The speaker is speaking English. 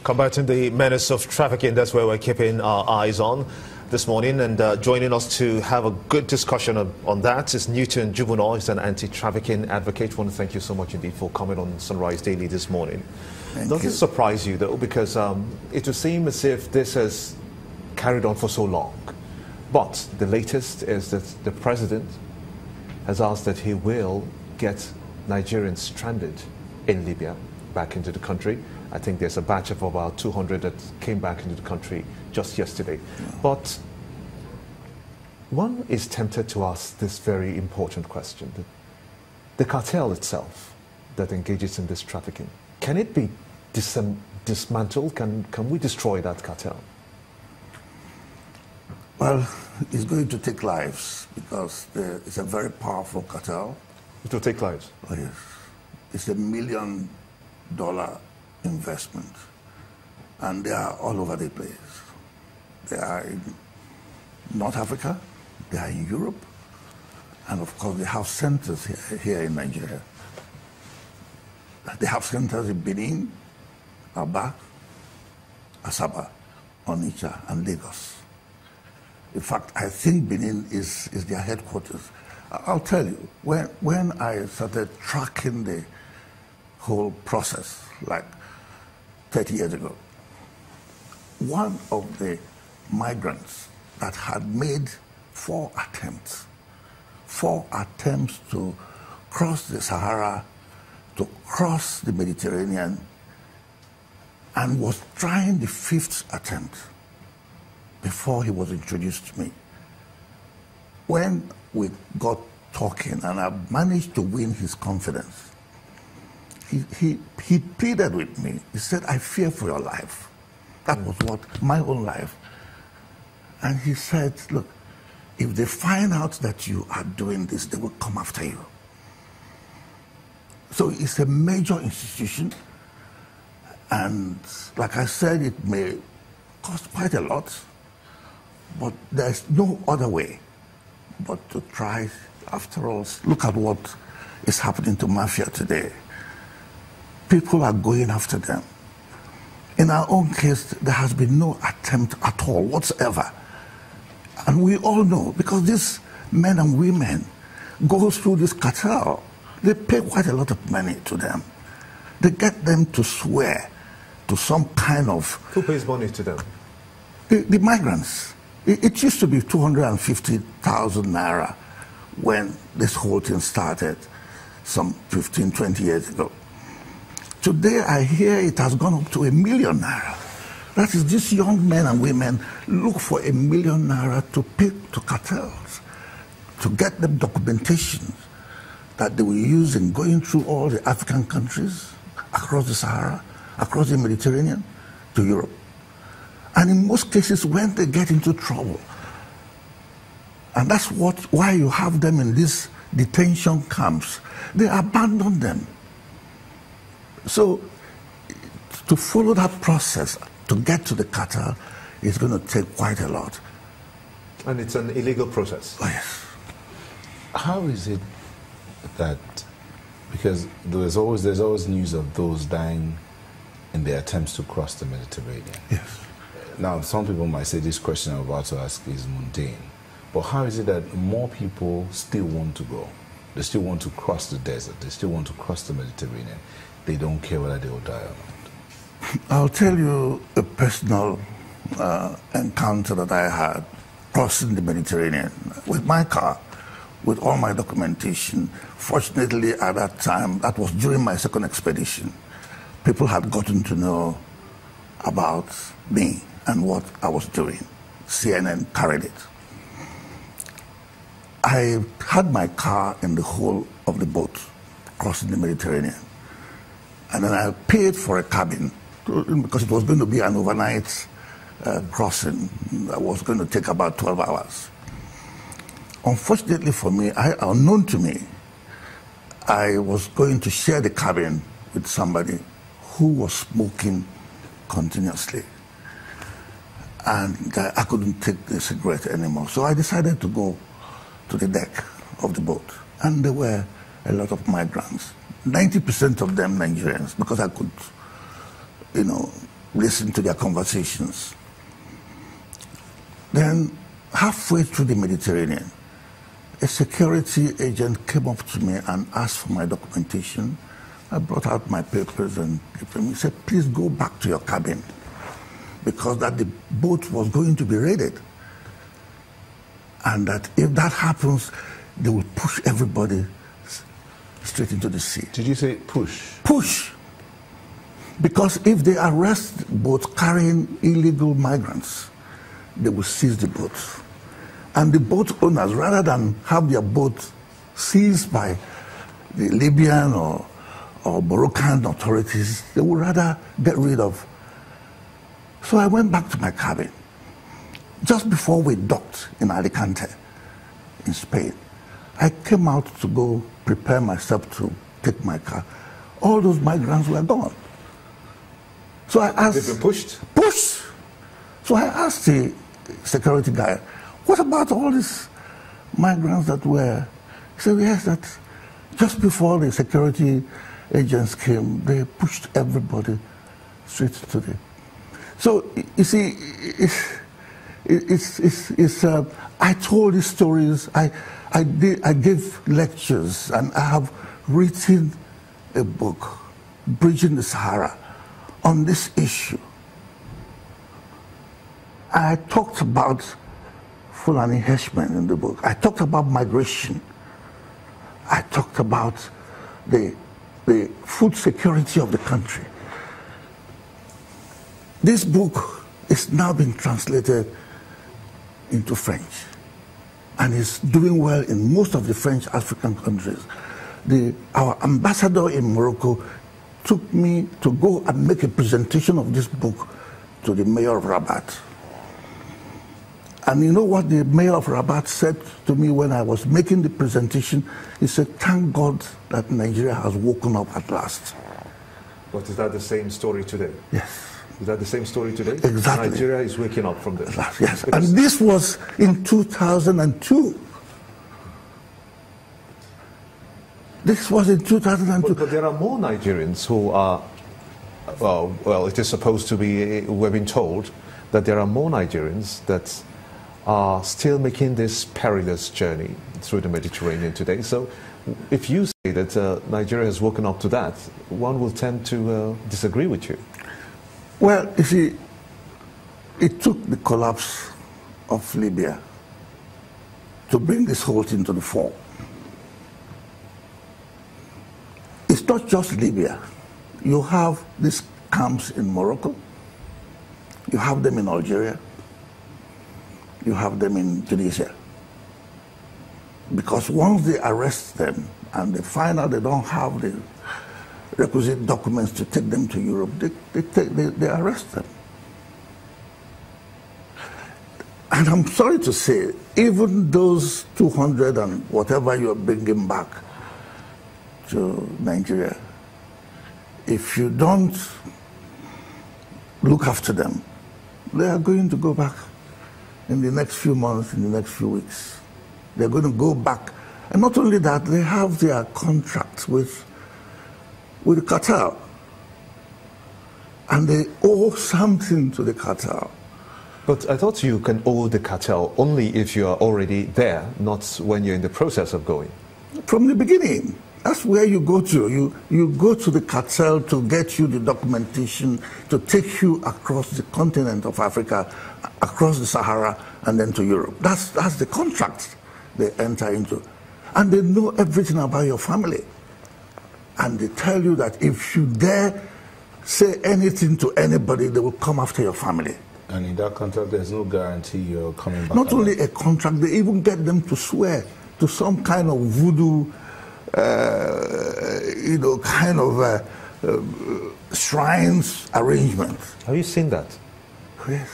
Combating the menace of trafficking, that's where we're keeping our eyes on this morning. And joining us to have a good discussion on that is Newton Juvenal. He's an anti-trafficking advocate. I want to thank you so much indeed for coming on Sunrise Daily this morning. Does it surprise you, though? Because it would seem as if this has carried on for so long. But the latest is that the president has asked that he will get Nigerians stranded in Libya back into the country. I think there's a batch of about 200 that came back into the country just yesterday. Yeah. But one is tempted to ask this very important question. The cartel itself that engages in this trafficking, can it be dismantled? Can we destroy that cartel? Well, it's going to take lives because it's a very powerful cartel. It will take lives? Oh, yes. It's $1 million investment, and they are all over the place. They are in North Africa, they are in Europe, and of course they have centers here in Nigeria. They have centers in Benin, Aba, Asaba, Onitsha, and Lagos. In fact, I think Benin is their headquarters. I'll tell you, when I started tracking the whole process, like 30 years ago, one of the migrants that had made four attempts to cross the Sahara, to cross the Mediterranean, and was trying the fifth attempt before he was introduced to me. When we got talking and I managed to win his confidence, he pleaded with me. He said, I fear for your life. That was what, my own life. And he said, look, if they find out that you are doing this, they will come after you. So it's a major institution. And like I said, it may cost quite a lot, but there's no other way but to try. After all, look at what is happening to mafia today. People are going after them. In our own case, there has been no attempt at all whatsoever. And we all know, because these men and women go through this cartel, they pay quite a lot of money to them. They get them to swear to some kind of... Who pays money to them? The migrants. It used to be 250,000 naira when this whole thing started some 15, 20 years ago. Today, I hear it has gone up to 1 million naira. That is, these young men and women look for 1 million naira to pay to cartels, to get them documentation that they will use in going through all the African countries, across the Sahara, across the Mediterranean, to Europe. And in most cases, when they get into trouble, and that's why you have them in these detention camps, they abandon them. So to follow that process, to get to the cartel, is going to take quite a lot. And it's an illegal process? Oh, yes. How is it that, because there's always news of those dying in their attempts to cross the Mediterranean. Yes. Now, some people might say this question I'm about to ask is mundane, but how is it that more people still want to go? They still want to cross the desert. They still want to cross the Mediterranean. They don't care whether they will die or not. I'll tell you a personal encounter that I had crossing the Mediterranean with my car, with all my documentation. Fortunately, at that time, that was during my second expedition, people had gotten to know about me and what I was doing. CNN carried it. I had my car in the hull of the boat crossing the Mediterranean. And then I paid for a cabin because it was going to be an overnight crossing that was going to take about 12 hours. Unfortunately for me, unknown to me, I was going to share the cabin with somebody who was smoking continuously. And I couldn't take the cigarette anymore. So I decided to go to the deck of the boat. And there were a lot of migrants, 90% of them Nigerians, because I could, listen to their conversations. Then, halfway through the Mediterranean, a security agent came up to me and asked for my documentation. I brought out my papers and gave them. He said, please go back to your cabin, because that the boat was going to be raided. And that if that happens, they will push everybody straight into the sea. Did you say push? Push. Because if they arrest boats carrying illegal migrants, they will seize the boats. And the boat owners, rather than have their boat seized by the Libyan or Moroccan authorities, they would rather get rid of. So I went back to my cabin. Just before we docked in Alicante, in Spain, I came out to go prepare myself to take my car. All those migrants were gone. So I asked... They've been pushed? Pushed! So I asked the security guy, what about all these migrants that were... He said, yes, that just before the security agents came, they pushed everybody straight to the... So, you see, I told these stories, I gave lectures, and I have written a book, Bridging the Sahara, on this issue. I talked about Fulani Henchmen in the book. I talked about migration. I talked about the food security of the country. This book is now being translated into French and is doing well in most of the French African countries. Our ambassador in Morocco took me to go and make a presentation of this book to the mayor of Rabat. And you know what the mayor of Rabat said to me when I was making the presentation? He said, thank God that Nigeria has woken up at last. But is that the same story today? Yes. Is that the same story today? Exactly. Nigeria is waking up from this. Yes, and this was in 2002. This was in 2002. But there are more Nigerians who are, well, it is supposed to be, we've been told that there are more Nigerians that are still making this perilous journey through the Mediterranean today. So if you say that Nigeria has woken up to that, one will tend to disagree with you. Well, you see, it took the collapse of Libya to bring this whole thing to the fore. It's not just Libya. You have these camps in Morocco, you have them in Algeria, you have them in Tunisia. Because once they arrest them and they find out they don't have the requisite documents to take them to Europe, they arrest them. And I'm sorry to say, even those 200 and whatever you're bringing back to Nigeria, if you don't look after them, they are going to go back in the next few months, in the next few weeks. They're going to go back. And not only that, they have their contracts with the cartel. And they owe something to the cartel. But I thought you can owe the cartel only if you are already there, not when you're in the process of going. From the beginning. That's where you go to. You go to the cartel to get you the documentation, to take you across the continent of Africa, across the Sahara, and then to Europe. That's the contract they enter into. And they know everything about your family. And they tell you that if you dare say anything to anybody, they will come after your family. And in that contract, there's no guarantee you're coming back. Not only a contract, they even get them to swear to some kind of voodoo, shrines arrangement. Have you seen that? Yes.